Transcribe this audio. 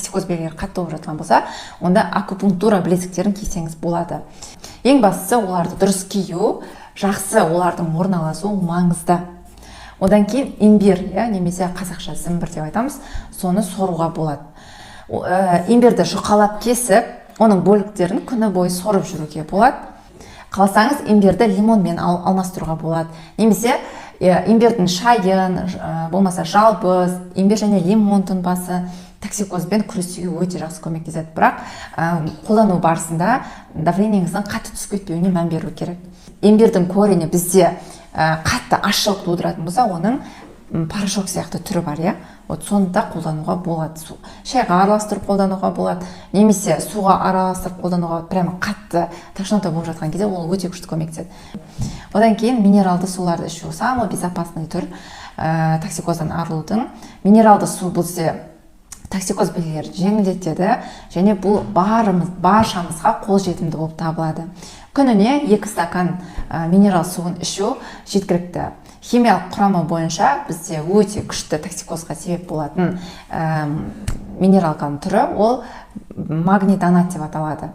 токсикоз белгілері қатты болып жатқан болса, онда акупунктура білезіктерін кисеңіз болады. Ең бастысы оларды дұрыс кию, жақсы олардың орналасуы маңызды. Одан кейін имбир, немесе қазақша зімбір деп айтамыз, соны соруға болады. Имбирді жұқалап кесіп, оның бөліктерін күні бойы сорып жүруге болады. Қаласаңыз, имбирді лимонмен алмастыруға болады. Немесе имбирдің шайын, болмаса жалбыз, имбир және лимон тұнбасы токсикозбен күресуге өте жақсы көмектеседі. Бірақ қолдану барысында давлениеңіздің қатты түсіп кетпеуіне мән беру керек. Имбирдің корені бізде қатты ашшылық тудыратын болса, оның порошок сияқты түрі бар, соны да қолдануға болады. Шайға араластырып қолдануға болады, немесе суға араластырып қолдануға, прямо қатты тошнота болып жатқан кезде ол өте күшті көмектеседі. Одан кейін минералды суларды ішу самый безопасный түр токсикоздан арылудың. Минералды су болса токсикоз белгілерін жеңілдетеді, және бұл баршамызға қолжетімді болып табылады. Күніне 2 стакан минерал суын ішу жеткілікті. Химиялық құрамы бойынша бізде өте күшті токсикозға себеп болатын минералканың түрі, ол магний донат деп аталады.